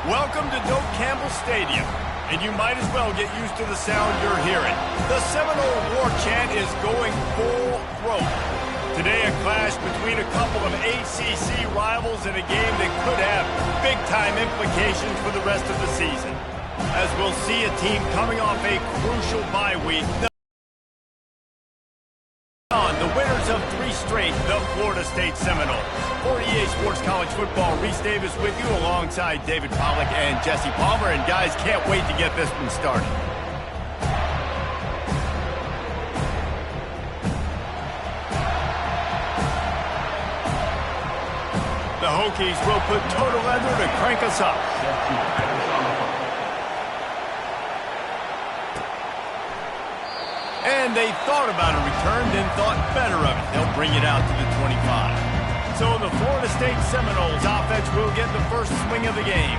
Welcome to Doak Campbell Stadium, and you might as well get used to the sound you're hearing. The Seminole war chant is going full throat. Today, a clash between a couple of ACC rivals in a game that could have big-time implications for the rest of the season. As we'll see a team coming off a crucial bye week. The winners of 3 straight, the Florida State Seminoles. For EA Sports College Football, Reese Davis with you alongside David Pollack and Jesse Palmer. And guys, can't wait to get this one started. The Hokies will put total leather to crank us up. And they thought about a return, then thought better of it. They'll bring it out to the 25. So the Florida State Seminoles offense will get the first swing of the game.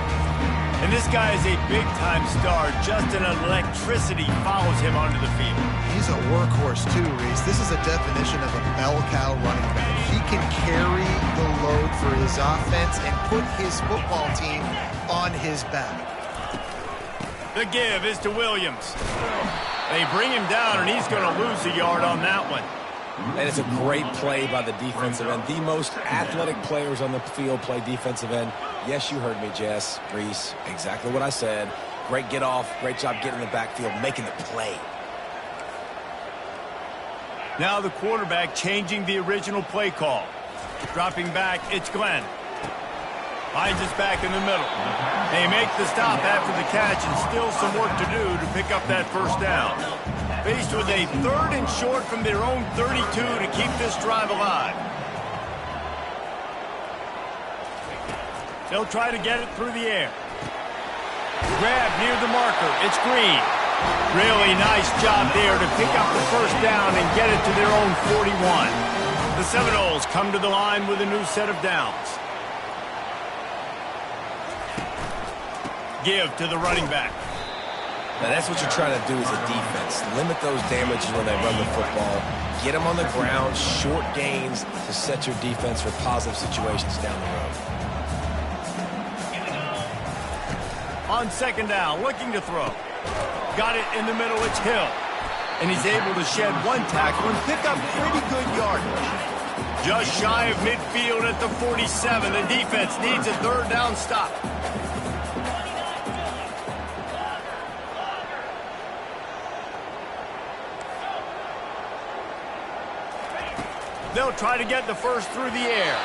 And this guy is a big-time star. Just an electricity follows him onto the field. He's a workhorse too, Reese. This is a definition of a bell cow running back. He can carry the load for his offense and put his football team on his back. The give is to Williams. They bring him down, and he's going to lose a yard on that one. And it's a great play by the defensive end. The most athletic players on the field play defensive end. Yes, you heard me, Jess, Reese. Exactly what I said. Great get off. Great job getting in the backfield, making the play. Now the quarterback changing the original play call. Dropping back, it's Glenn. Finds us back in the middle. They make the stop after the catch, and still some work to do to pick up that first down. Faced with a 3rd and short from their own 32 to keep this drive alive. They'll try to get it through the air. Grab near the marker. It's Green. Really nice job there to pick up the first down and get it to their own 41. The Seminoles come to the line with a new set of downs. Give to the running back. Now that's what you're trying to do as a defense. Limit those damages when they run the football. Get them on the ground, short gains to set your defense for positive situations down the road. On 2nd down, looking to throw. Got it in the middle, it's Hill. And he's able to shed 1 tackle and pick up pretty good yardage. Just shy of midfield at the 47. The defense needs a 3rd down stop. They'll try to get the first through the air.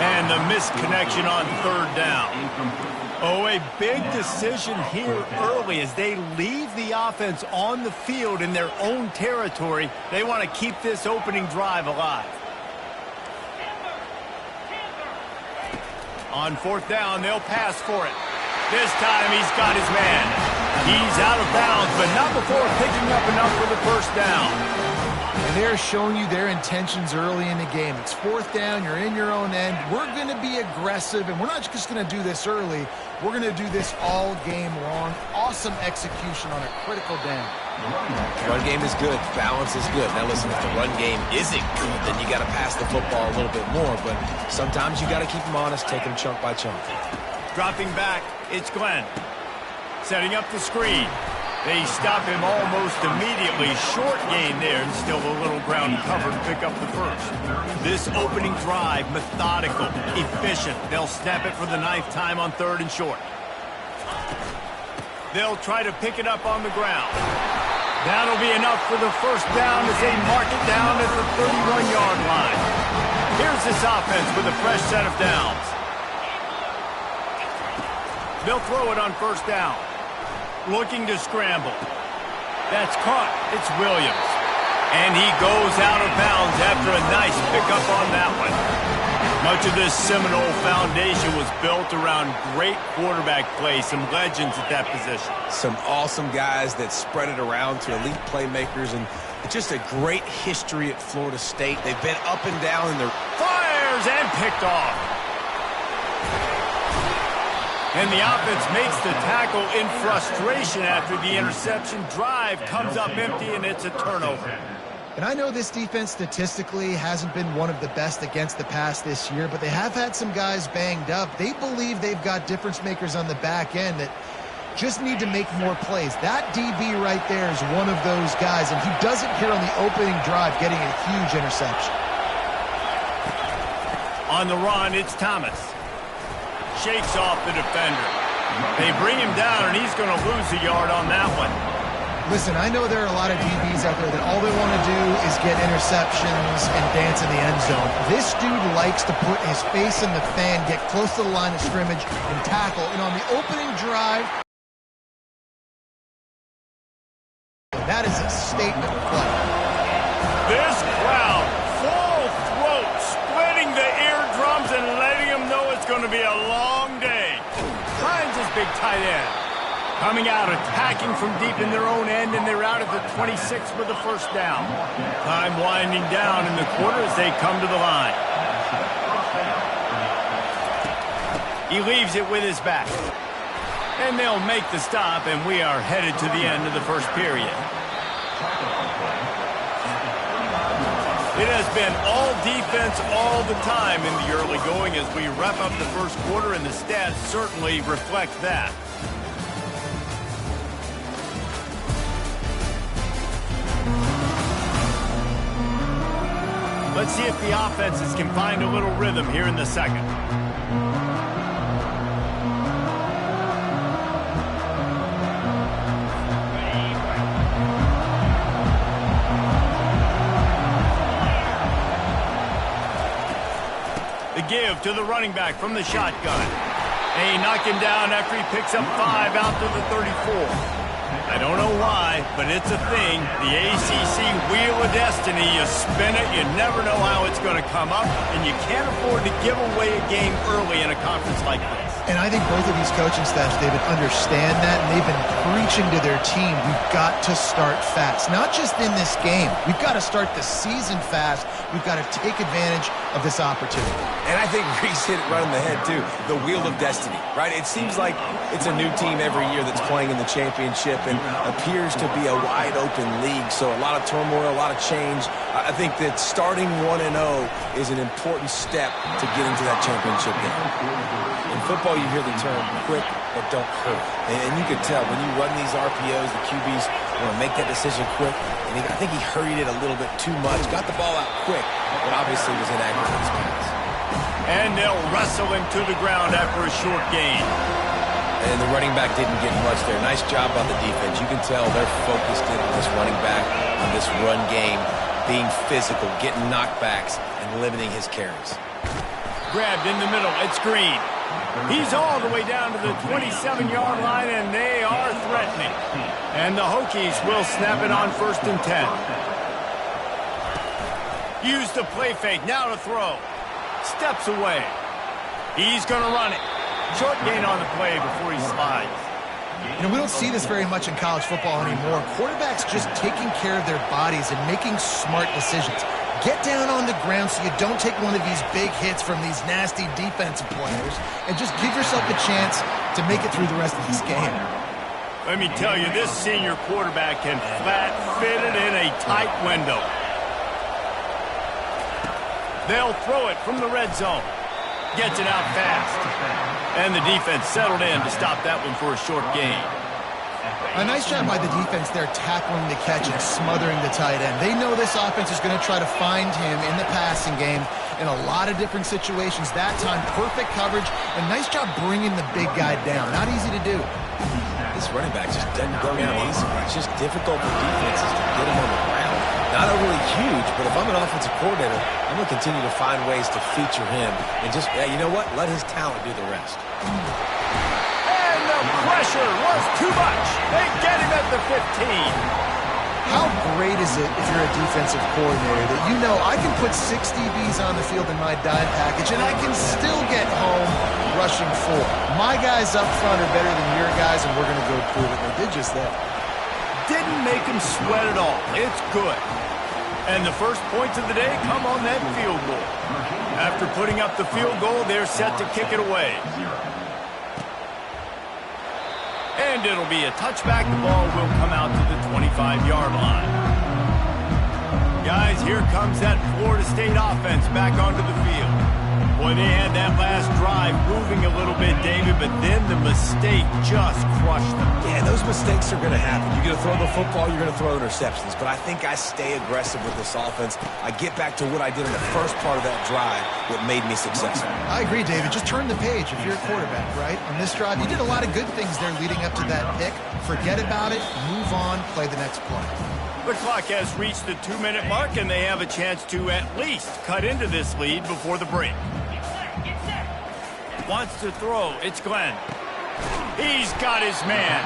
And the missed connection on 3rd down. Oh, a big decision here early as they leave the offense on the field in their own territory. They want to keep this opening drive alive. On 4th down, they'll pass for it. This time he's got his man. He's out of bounds, but not before picking up enough for the first down. And they're showing you their intentions early in the game. It's 4th down, you're in your own end. We're going to be aggressive, and we're not just going to do this early. We're going to do this all game long. Awesome execution on a critical down. Run game is good. Balance is good. Now listen, if the run game isn't good, then you got to pass the football a little bit more. But sometimes you got to keep them honest, take them chunk by chunk. Dropping back, it's Glenn. Setting up the screen. They stop him almost immediately. Short gain there, and still a little ground cover to pick up the first. This opening drive, methodical, efficient. They'll snap it for the 9th time on 3rd and short. They'll try to pick it up on the ground. That'll be enough for the first down as they mark it down at the 31-yard line. Here's this offense with a fresh set of downs. They'll throw it on 1st down. Looking to scramble. That's caught. It's Williams. And he goes out of bounds after a nice pickup on that one. Much of this Seminole foundation was built around great quarterback play, some legends at that position. Some awesome guys that spread it around to elite playmakers, and just a great history at Florida State. They've been up and down in their... Fires and picked off. And the offense makes the tackle in frustration after the interception. Drive comes up empty, and it's a turnover. And I know this defense statistically hasn't been one of the best against the pass this year, but they have had some guys banged up. They believe they've got difference makers on the back end that just need to make more plays. That DB right there is one of those guys, and he does it here on the opening drive, getting a huge interception. On the run, it's Thomas. Shakes off the defender. They bring him down, and he's going to lose a yard on that one. Listen, I know there are a lot of DBs out there that all they want to do is get interceptions and dance in the end zone. This dude likes to put his face in the fan, get close to the line of scrimmage, and tackle. And on the opening drive, that is a statement play. This crowd, full throat, splitting the eardrums and letting them know it's going to be a long day. Hines is big tight end. Coming out, attacking from deep in their own end, and they're out at the 26 for the first down. Time winding down in the quarter as they come to the line. He leaves it with his back. And they'll make the stop, and we are headed to the end of the first period. It has been all defense all the time in the early going as we wrap up the first quarter, and the stats certainly reflect that. Let's see if the offenses can find a little rhythm here in the second. The give to the running back from the shotgun. They knock him down after he picks up 5 out to the 34. I don't know why, but it's a thing. The ACC Wheel of Destiny, you spin it, you never know how it's going to come up, and you can't afford to give away a game early in a conference like this. And I think both of these coaching staffs, David, understand that, and they've been preaching to their team, we've got to start fast. Not just in this game. We've got to start the season fast. We've got to take advantage of this opportunity. And I think Reese hit it right on the head, too. The Wheel of Destiny, right? It seems like it's a new team every year that's playing in the championship and appears to be a wide-open league. So a lot of turmoil, a lot of change. I think that starting 1-0 is an important step to get into that championship game. In football, you hear the term quick but don't hurt. And you could tell when you run these RPOs, the QBs want to make that decision quick. And I think he hurried it a little bit too much. Got the ball out quick, but obviously was inaccurate in his pass. And they'll wrestle him to the ground after a short gain. And the running back didn't get much there. Nice job by the defense. You can tell they're focused in on this running back, on this run game, being physical, getting knockbacks, and limiting his carries. Grabbed in the middle. It's Green. He's all the way down to the 27-yard line, and they are threatening. And the Hokies will snap it on 1st and 10. Use the play fake. Now to throw. Steps away. He's going to run it. Short gain on the play before he slides. You know, we don't see this very much in college football anymore. Quarterbacks just taking care of their bodies and making smart decisions. Get down on the ground so you don't take one of these big hits from these nasty defensive players and just give yourself a chance to make it through the rest of this game. Let me tell you, this senior quarterback can flat fit it in a tight window. They'll throw it from the red zone. Gets it out fast. And the defense settled in to stop that one for a short gain. A nice job by the defense there tackling the catch and smothering the tight end. They know this offense is going to try to find him in the passing game in a lot of different situations. That time, perfect coverage, and nice job bringing the big guy down. Not easy to do. This running back just doesn't go down easy. It's just difficult for defenses to get him on the ground. Not overly huge, but if I'm an offensive coordinator, I'm going to continue to find ways to feature him and just, yeah, you know what? Let his talent do the rest. And the pressure was too much. They get him at the 15. How great is it if you're a defensive coordinator that you know I can put 6 DBs on the field in my dime package and I can still get home rushing 4. My guys up front are better than your guys, and we're going to go prove it. They did just that. Didn't make him sweat at all. It's good. And the first points of the day come on that field goal. After putting up the field goal, they're set to kick it away. And it'll be a touchback. The ball will come out to the 25-yard line. Guys, here comes that Florida State offense back onto the field. Boy, they had that last drive moving a little bit, David, but then the mistake just crushed them. Yeah, those mistakes are going to happen. You're going to throw the football, you're going to throw interceptions. But I think I stay aggressive with this offense. I get back to what I did in the first part of that drive, what made me successful. I agree, David. Just turn the page if you're a quarterback, right? On this drive, you did a lot of good things there leading up to that pick. Forget about it, move on, play the next play. The clock has reached the 2-minute mark, and they have a chance to at least cut into this lead before the break. Wants to throw. It's Glenn. He's got his man.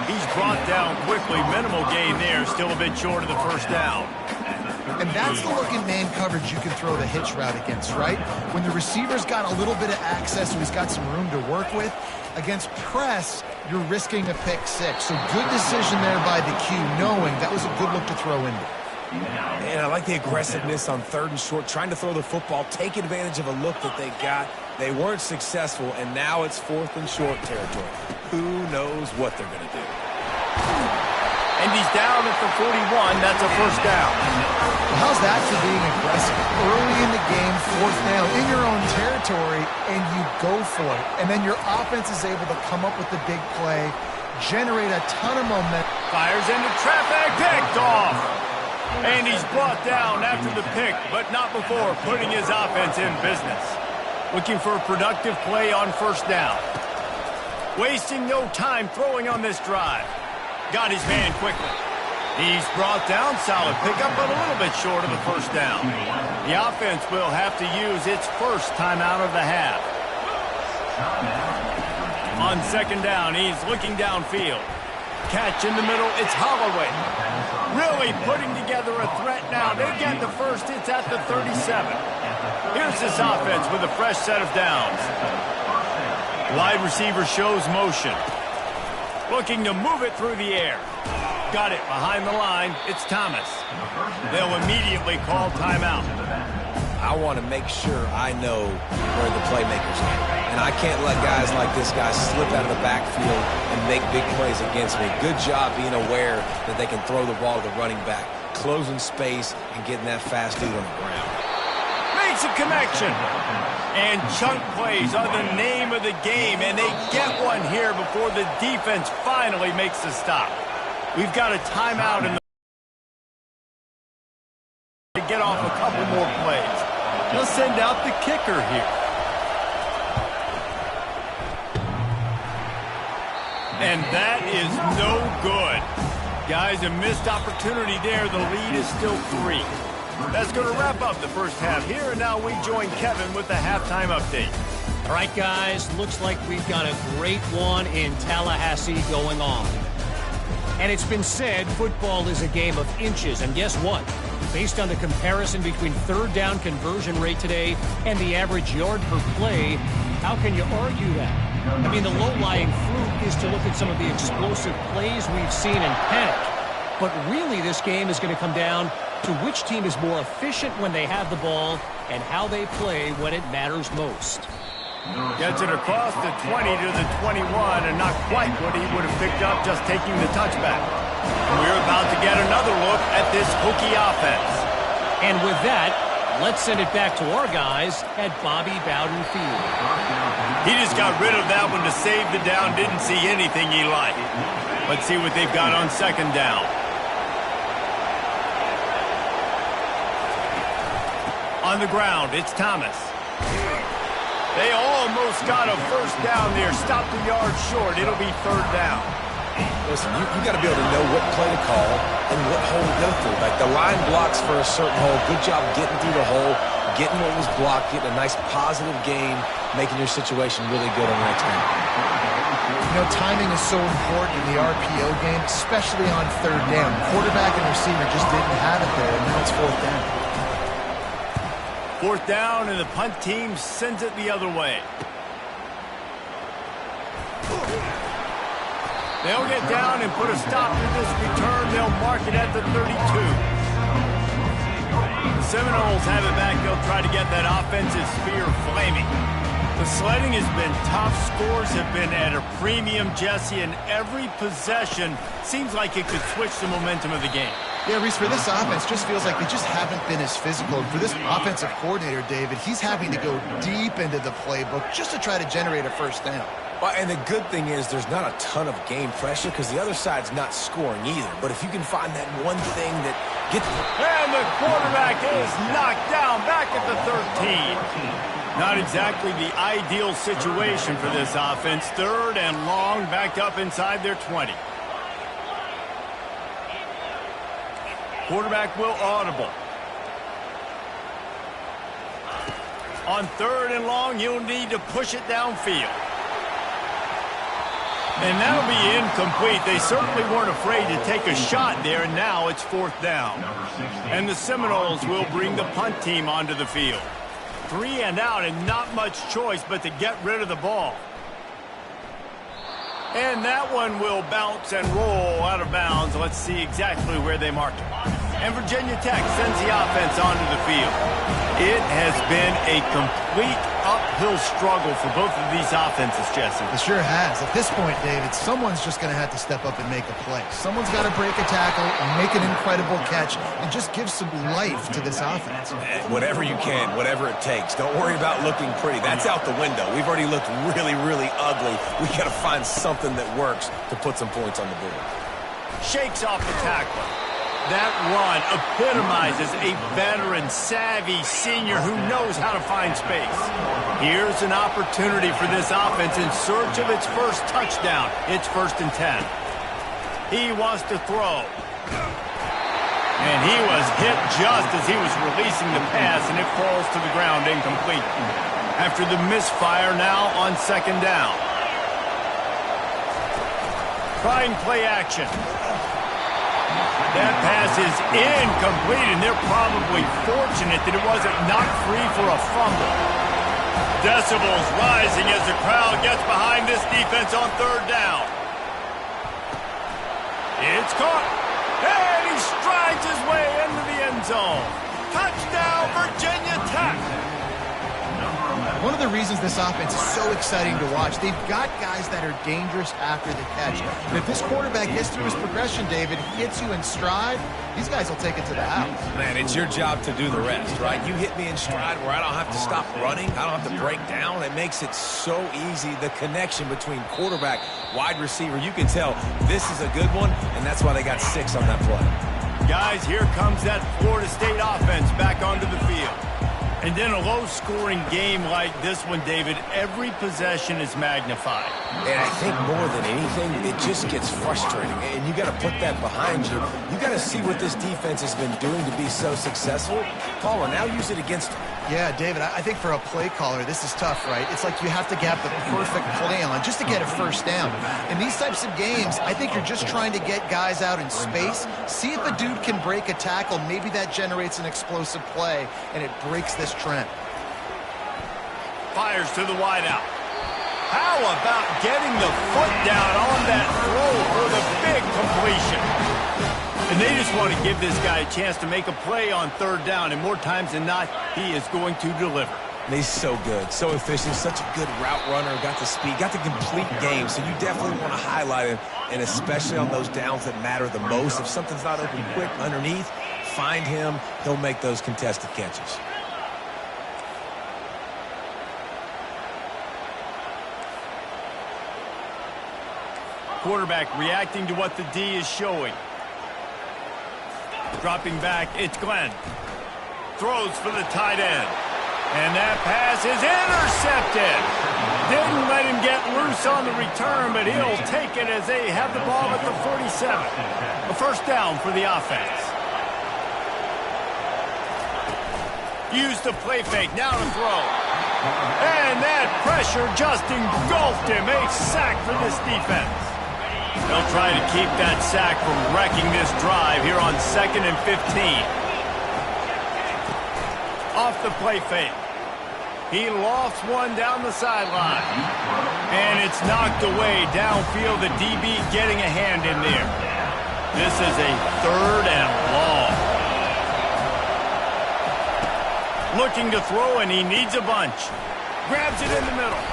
He's brought down quickly. Minimal gain there. Still a bit short of the first down. And that's the look in man coverage you can throw the hitch route against, right? When the receiver's got a little bit of access, so he's got some room to work with. Against press, you're risking a pick six. So good decision there by the Q, knowing that was a good look to throw into. Man, I like the aggressiveness on 3rd and short, trying to throw the football, take advantage of a look that they got. They weren't successful, and now it's 4th and short territory. Who knows what they're going to do? And he's down at the 41. That's a first down. Well, how's that for being aggressive? Early in the game, 4th down, in your own territory, and you go for it. And then your offense is able to come up with the big play, generate a ton of momentum. Fires into traffic, picked off. And he's brought down after the pick, but not before putting his offense in business. Looking for a productive play on 1st down. Wasting no time throwing on this drive. Got his man quickly. He's brought down, solid pickup, but a little bit short of the first down. The offense will have to use its first timeout of the half. On 2nd down, he's looking downfield. Catch in the middle, it's Holloway. Really putting together a threat now. They get the first, it's at the 37. Here's this offense with a fresh set of downs. Wide receiver shows motion. Looking to move it through the air. Got it behind the line. It's Thomas. They'll immediately call timeout. I want to make sure I know where the playmakers are. And I can't let guys like this guy slip out of the backfield and make big plays against me. Good job being aware that they can throw the ball to the running back, closing space and getting that fast dude on the ground. Makes a connection. And chunk plays are the name of the game, and they get one here before the defense finally makes the stop. We've got a timeout in the to get off a couple more plays. They'll send out the kicker here. And that is no good. Guys, a missed opportunity there. The lead is still 3. That's going to wrap up the first half here, and now we join Kevin with the halftime update. All right, guys, looks like we've got a great one in Tallahassee going on. And it's been said football is a game of inches, and guess what? Based on the comparison between 3rd down conversion rate today and the average yard per play, how can you argue that? I mean, the low-lying fruit is to look at some of the explosive plays we've seen and panic. But really, this game is going to come down to which team is more efficient when they have the ball and how they play when it matters most. Gets it across the 20 to the 21, and not quite what he would have picked up just taking the touchback. We're about to get another look at this Hokie offense. And with that, let's send it back to our guys at Bobby Bowden Field. He just got rid of that one to save the down, didn't see anything he liked. Let's see what they've got on 2nd down. On the ground, it's Thomas. They almost got a first down there. Stopped a yard short. It'll be 3rd down. Listen, you got to be able to know what play to call and what hole to go through. Like the line blocks for a certain hole. Good job getting through the hole, getting what was blocked, getting a nice positive gain, making your situation really good on the next game. You know, timing is so important in the RPO game, especially on 3rd down. Quarterback and receiver just didn't have it there, and now it's 4th down. 4th down, and the punt team sends it the other way. They'll get down and put a stop to this return. They'll mark it at the 32. The Seminoles have it back. They'll try to get that offensive spear flaming. The sledding has been tough. Scores have been at a premium, Jesse, and every possession seems like it could switch the momentum of the game. Yeah, Reese, for this offense, just feels like they just haven't been as physical. And for this offensive coordinator, David, he's having to go deep into the playbook just to try to generate a first down. Well, and the good thing is there's not a ton of game pressure because the other side's not scoring either. But if you can find that one thing that gets... And the quarterback is knocked down back at the 13. Not exactly the ideal situation for this offense. 3rd and long, backed up inside their 20. Quarterback will audible. On 3rd and long, you'll need to push it downfield. And that'll be incomplete. They certainly weren't afraid to take a shot there, and now it's 4th down. And the Seminoles will bring the punt team onto the field. 3 and out, and not much choice but to get rid of the ball. And that one will bounce and roll out of bounds. Let's see exactly where they mark it. And Virginia Tech sends the offense onto the field. It has been a complete uphill struggle for both of these offenses, Jesse. It sure has. At this point, David, someone's just going to have to step up and make a play. Someone's got to break a tackle and make an incredible catch and just give some life to this offense. Whatever you can, whatever it takes. Don't worry about looking pretty. That's out the window. We've already looked really, really ugly. We got to find something that works to put some points on the board. Shakes off the tackler. That run epitomizes a veteran, savvy senior who knows how to find space. Here's an opportunity for this offense in search of its first touchdown. It's 1st and 10. He wants to throw. And he was hit just as he was releasing the pass, and it falls to the ground incomplete. After the misfire, now on 2nd down. Trying play action. That pass is incomplete, and they're probably fortunate that it wasn't knocked free for a fumble. Decibels rising as the crowd gets behind this defense on 3rd down. It's caught, and he strides his way into the end zone. Touchdown, Virginia Tech. One of the reasons this offense is so exciting to watch, they've got guys that are dangerous after the catch. And if this quarterback gets through his progression, David, hits you in stride, these guys will take it to the house. Man, it's your job to do the rest, right? You hit me in stride where I don't have to stop running. I don't have to break down. It makes it so easy. The connection between quarterback, wide receiver, you can tell this is a good one, and that's why they got 6 on that play. Guys, here comes that Florida State offense back onto the field. And in a low-scoring game like this one, David, every possession is magnified. And I think more than anything, it just gets frustrating. And you got to put that behind you. You got to see what this defense has been doing to be so successful. Caller, now use it against them. Yeah, David, I think for a play caller, this is tough, right? It's like you have to get the perfect play on just to get a first down. In these types of games, I think you're just trying to get guys out in space, see if a dude can break a tackle. Maybe that generates an explosive play, and it breaks this trend. Fires to the wideout. How about getting the foot down on that throw for the big completion? And they just want to give this guy a chance to make a play on 3rd down, and more times than not, he is going to deliver. And he's so good, so efficient, such a good route runner, got the speed, got the complete game, so you definitely want to highlight him, and especially on those downs that matter the most. If something's not open quick underneath, find him, he'll make those contested catches. Quarterback reacting to what the D is showing. Dropping back, it's Glenn. Throws for the tight end. And that pass is intercepted. Didn't let him get loose on the return, but he'll take it as they have the ball at the 47. A first down for the offense. Use the play fake, now to throw. And that pressure just engulfed him. A sack for this defense. They'll try to keep that sack from wrecking this drive here on 2nd and 15. Off the play fake. He lofts one down the sideline. And it's knocked away downfield. The DB getting a hand in there. This is a 3rd and long. Looking to throw, and he needs a bunch. Grabs it in the middle.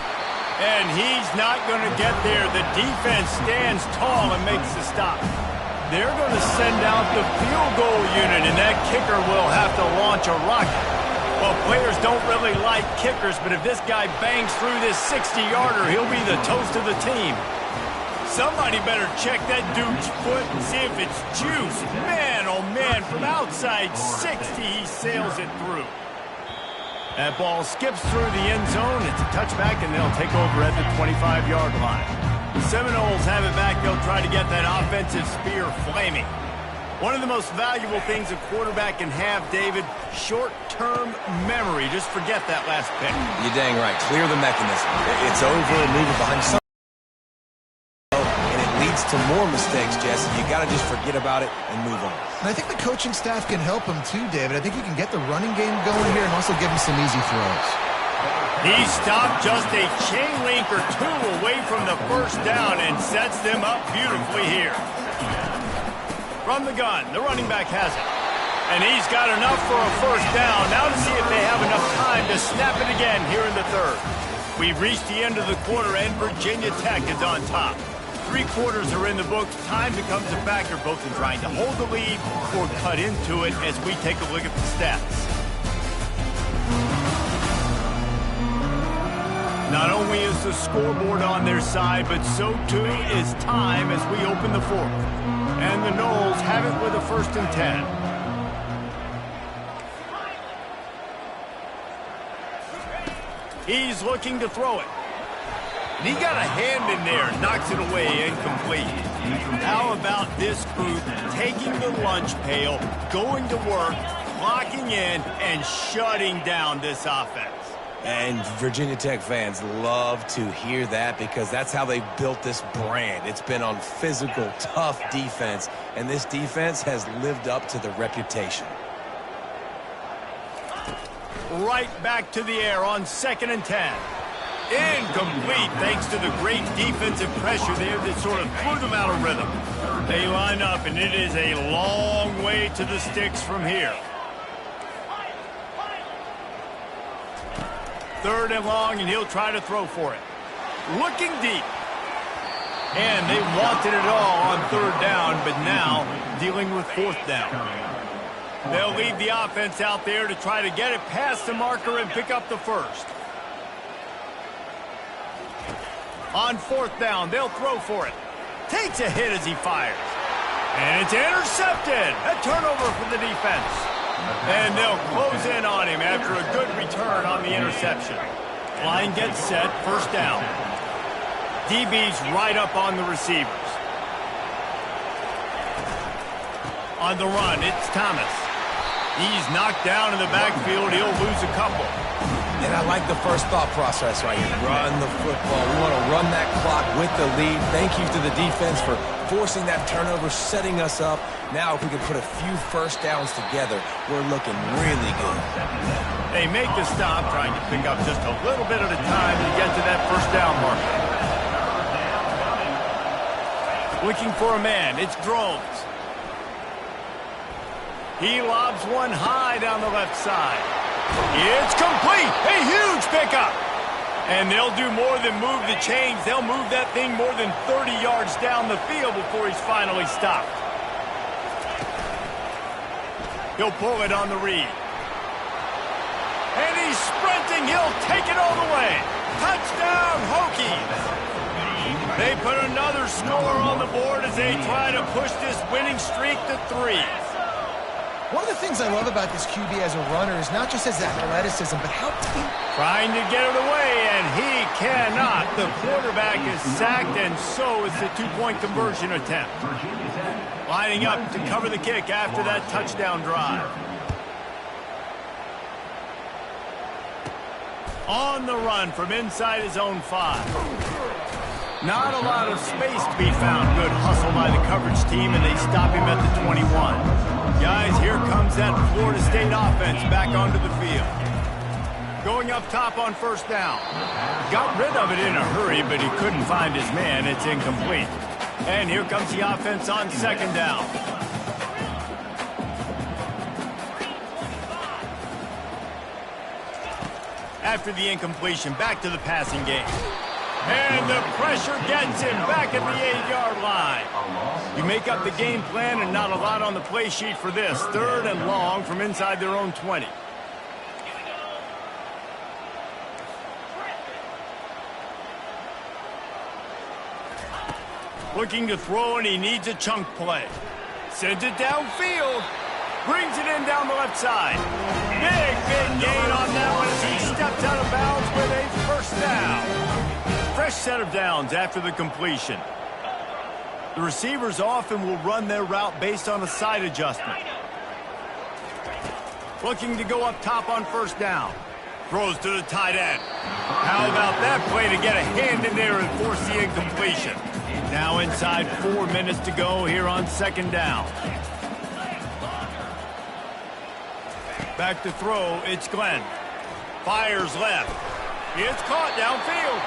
And he's not going to get there. The defense stands tall and makes the stop. They're going to send out the field goal unit, and that kicker will have to launch a rocket. Well, players don't really like kickers, but if this guy bangs through this 60-yarder, he'll be the toast of the team. Somebody better check that dude's foot and see if it's juice. Man, oh man, from outside 60, he sails it through. That ball skips through the end zone. It's a touchback, and they'll take over at the 25-yard line. The Seminoles have it back. They'll try to get that offensive spear flaming. One of the most valuable things a quarterback can have, David, short-term memory. Just forget that last pick. You're dang right. Clear the mechanism. It's over, move it behind some. To more mistakes, Jesse. You got to just forget about it and move on. And I think the coaching staff can help him too, David. I think you can get the running game going here and also give him some easy throws. He stopped just a chain link or two away from the first down and sets them up beautifully here. From the gun, the running back has it. And he's got enough for a first down. Now to see if they have enough time to snap it again here in the third. We've reached the end of the quarter, and Virginia Tech is on top. 3 quarters are in the books. Time becomes a factor both in trying to hold the lead or cut into it as we take a look at the stats. Not only is the scoreboard on their side, but so too is time as we open the fourth. And the Noles have it with a 1st and 10. He's looking to throw it. And he got a hand in there, knocks it away, incomplete. How about this group taking the lunch pail, going to work, locking in, and shutting down this offense? And Virginia Tech fans love to hear that because that's how they built this brand. It's been on physical, tough defense, and this defense has lived up to the reputation. Right back to the air on 2nd and 10. Incomplete thanks to the great defensive pressure there that sort of threw them out of rhythm. They line up, and it is a long way to the sticks from here. 3rd and long, and he'll try to throw for it. Looking deep. And they wanted it all on 3rd down, but now dealing with 4th down. They'll leave the offense out there to try to get it past the marker and pick up the first. On 4th down, they'll throw for it. Takes a hit as he fires. And it's intercepted. A turnover for the defense. And they'll close in on him after a good return on the interception. Line gets set, 1st down. DB's right up on the receivers. On the run, it's Thomas. He's knocked down in the backfield. He'll lose a couple. And I like the first thought process right here. Run the football. We want to run that clock with the lead. Thank you to the defense for forcing that turnover, setting us up. Now if we can put a few first downs together, we're looking really good. They make the stop, trying to pick up just a little bit at a time to get to that 1st down marker. Looking for a man. It's Drones. He lobs one high down the left side. It's complete. A huge pickup. And they'll do more than move the chains. They'll move that thing more than 30 yards down the field before he's finally stopped. He'll pull it on the read. And he's sprinting. He'll take it all the way. Touchdown, Hokies. They put another score on the board as they try to push this winning streak to 3. One of the things I love about this QB as a runner is not just his athleticism, but how deep. Trying to get it away, and he cannot. The quarterback is sacked, and so is the 2-point conversion attempt. Lining up to cover the kick after that touchdown drive. On the run from inside his own 5. Not a lot of space to be found. Good hustle by the coverage team, and they stop him at the 21. Guys, here comes that Florida State offense back onto the field. Going up top on 1st down. Got rid of it in a hurry, but he couldn't find his man. It's incomplete. And here comes the offense on 2nd down. After the incompletion, back to the passing game. And the pressure gets him back at the 8-yard line. You make up the game plan and not a lot on the play sheet for this. 3rd and long from inside their own 20. Looking to throw, and he needs a chunk play. Sends it downfield. Brings it in down the left side. Big gain on that one as he steps out of bounds with a first down. Fresh set of downs after the completion. The receivers often will run their route based on a side adjustment. Looking to go up top on first down. Throws to the tight end. How about that play to get a hand in there and force the incompletion? Now inside 4 minutes to go here on 2nd down. Back to throw, it's Glenn. Fires left. It's caught downfield.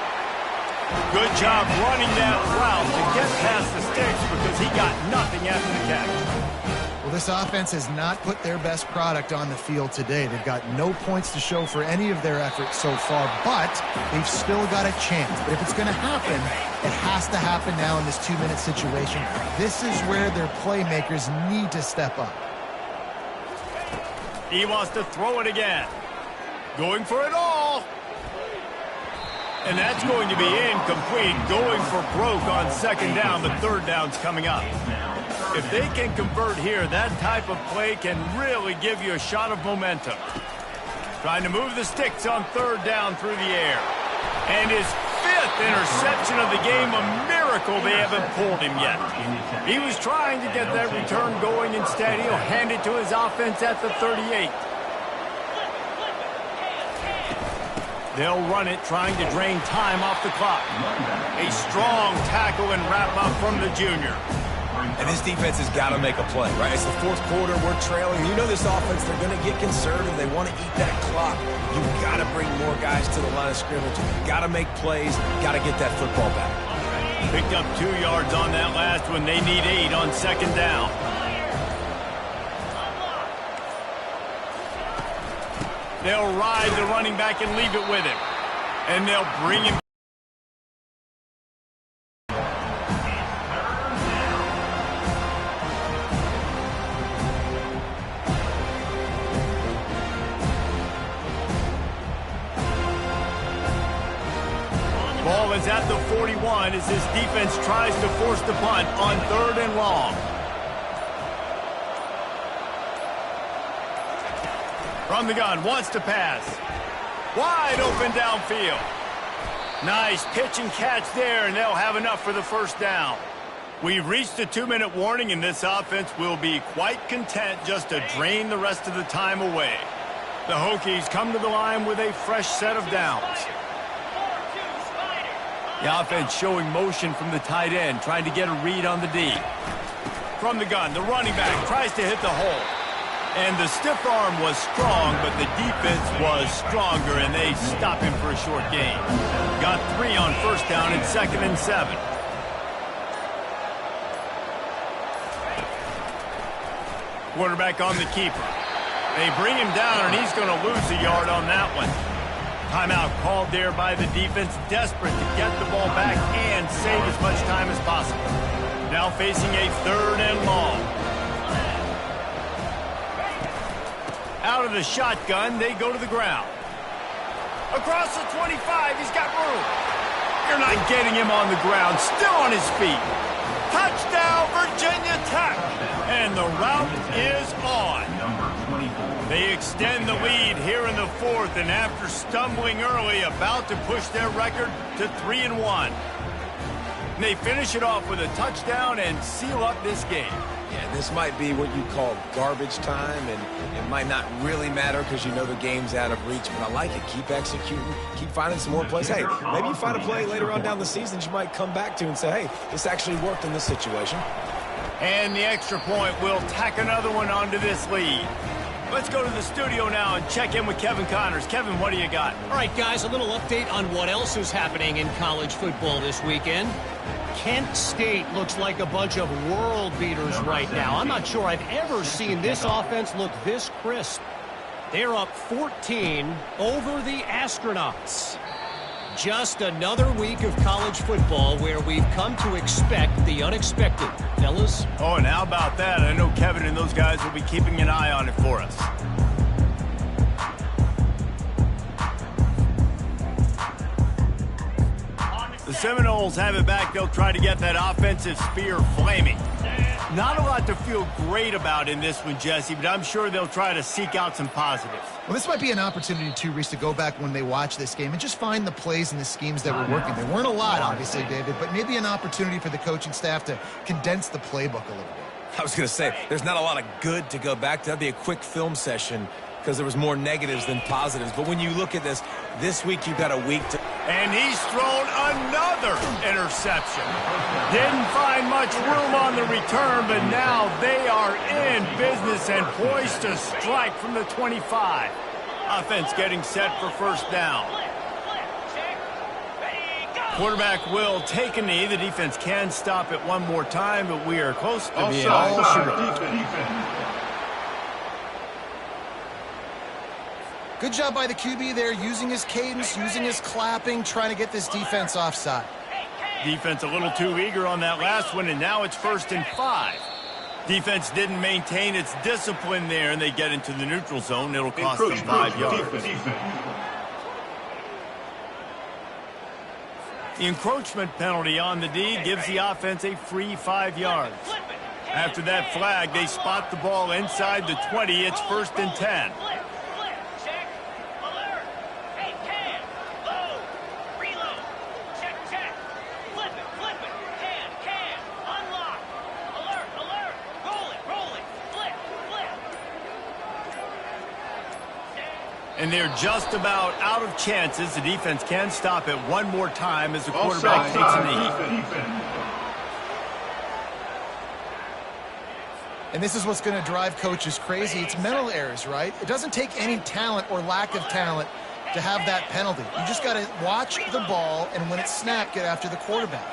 Good job running that route to get past the sticks because he got nothing after the catch. Well, this offense has not put their best product on the field today. They've got no points to show for any of their efforts so far, but they've still got a chance. But if it's going to happen, it has to happen now in this 2-minute situation. This is where their playmakers need to step up. He wants to throw it again. Going for it all. And that's going to be incomplete. Going for broke on 2nd down, but 3rd down's coming up. If they can convert here, that type of play can really give you a shot of momentum. Trying to move the sticks on 3rd down through the air. And his 5th interception of the game, a miracle they haven't pulled him yet. He was trying to get that return going. Instead, he'll hand it to his offense at the 38. They'll run it, trying to drain time off the clock. A strong tackle and wrap-up from the junior. And this defense has got to make a play, right? It's the 4th quarter. We're trailing. You know this offense, they're going to get conservative. They want to eat that clock. You've got to bring more guys to the line of scrimmage. Got to make plays. Got to get that football back. Picked up 2 yards on that last one. They need 8 on 2nd down. They'll ride the running back and leave it with him. And they'll bring him. Ball is at the 41 as this defense tries to force the punt on 3rd and long. From the gun, wants to pass. Wide open downfield. Nice pitch and catch there, and they'll have enough for the first down. We've reached the 2-minute warning, and this offense will be quite content just to drain the rest of the time away. The Hokies come to the line with a fresh set of downs. The offense showing motion from the tight end, trying to get a read on the D. From the gun, the running back tries to hit the hole. And the stiff arm was strong, but the defense was stronger, and they stop him for a short gain. Got 3 on first down and 2nd and 7. Quarterback on the keeper. They bring him down, and he's going to lose a yard on that one. Timeout called there by the defense, desperate to get the ball back and save as much time as possible. Now facing a 3rd and long. Out of the shotgun, they go to the ground. Across the 25, he's got room. You're not getting him on the ground, still on his feet. Touchdown, Virginia Tech. And the route is on. They extend the lead here in the 4th, and after stumbling early, about to push their record to 3-1. They finish it off with a touchdown and seal up this game. Yeah, this might be what you call garbage time, and it might not really matter because you know the game's out of reach, but I like it. Keep executing, keep finding some more plays. Hey, maybe you find a play later on down the season that you might come back to and say, hey, this actually worked in this situation. And the extra point will tack another one onto this lead. Let's go to the studio now and check in with Kevin Connors. Kevin, what do you got? All right, guys, a little update on what else is happening in college football this weekend. Kent State looks like a bunch of world beaters right now. I'm not sure I've ever seen this offense look this crisp. They're up 14 over the Astronauts. just another week of college football where we've come to expect the unexpected. Fellas? Oh, and how about that? I know Kevin and those guys will be keeping an eye on it for us. The Seminoles have it back. They'll try to get that offensive spear flaming. Not a lot to feel great about in this one, Jesse, but I'm sure they'll try to seek out some positives. Well, this might be an opportunity, too, Reese, to go back when they watch this game and just find the plays and the schemes that were working. There weren't a lot, obviously, David, but maybe an opportunity for the coaching staff to condense the playbook a little bit. I was going to say, there's not a lot of good to go back to. That'd be a quick film session because there was more negatives than positives. But when you look at this week you've got a week to... And he's thrown another interception. Didn't find much room on the return, but now they are in business and poised to strike from the 25. Offense getting set for first down. Quarterback will take a knee. The defense can stop it one more time, but we are close to being all shooter. Good job by the QB there, using his cadence, using his clapping, trying to get this defense offside. Defense a little too eager on that last one, and now it's 1st and 5. Defense didn't maintain its discipline there, and they get into the neutral zone. It'll cost them 5 yards. The encroachment penalty on the D gives the offense a free 5 yards. After that flag, they spot the ball inside the 20. It's 1st and 10. And they're just about out of chances. The defense can stop it one more time as the quarterback takes a knee. And this is what's going to drive coaches crazy. It's mental errors, right? It doesn't take any talent or lack of talent to have that penalty. You just got to watch the ball, and when it's snapped, get after the quarterback.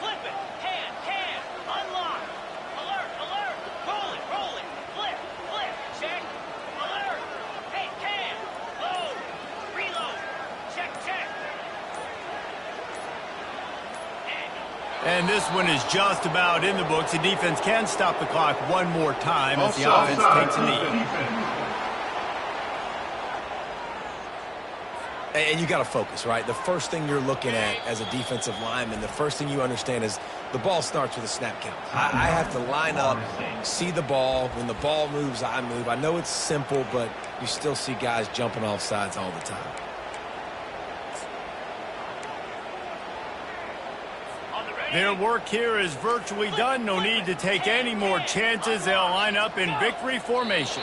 And this one is just about in the books. The defense can stop the clock one more time as the offense takes a knee. And you got to focus, right? The first thing you're looking at as a defensive lineman, the first thing you understand is the ball starts with a snap count. I have to line up, see the ball. When the ball moves, I move. I know it's simple, but you still see guys jumping off sides all the time. Their work here is virtually done. No need to take any more chances. They'll line up in victory formation.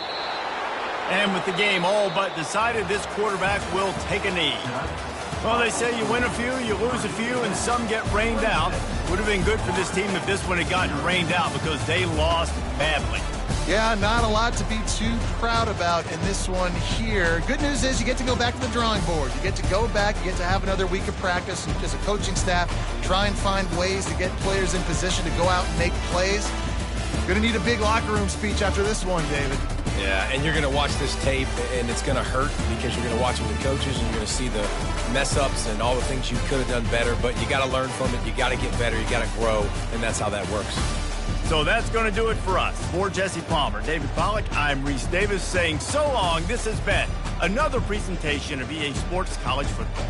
And with the game all but decided, this quarterback will take a knee. Well, they say you win a few, you lose a few, and some get rained out. Would have been good for this team if this one had gotten rained out because they lost badly. Yeah, not a lot to be too proud about in this one here. Good news is you get to go back to the drawing board. You get to go back, you get to have another week of practice as a coaching staff, try and find ways to get players in position to go out and make plays. Going to need a big locker room speech after this one, David. Yeah, and you're going to watch this tape, and it's going to hurt because you're going to watch it with coaches, and you're going to see the mess-ups and all the things you could have done better, but you got to learn from it. You got to get better. You got to grow, and that's how that works. So that's going to do it for us. For Jesse Palmer, David Pollack, I'm Reese Davis saying so long. This has been another presentation of EA Sports College Football.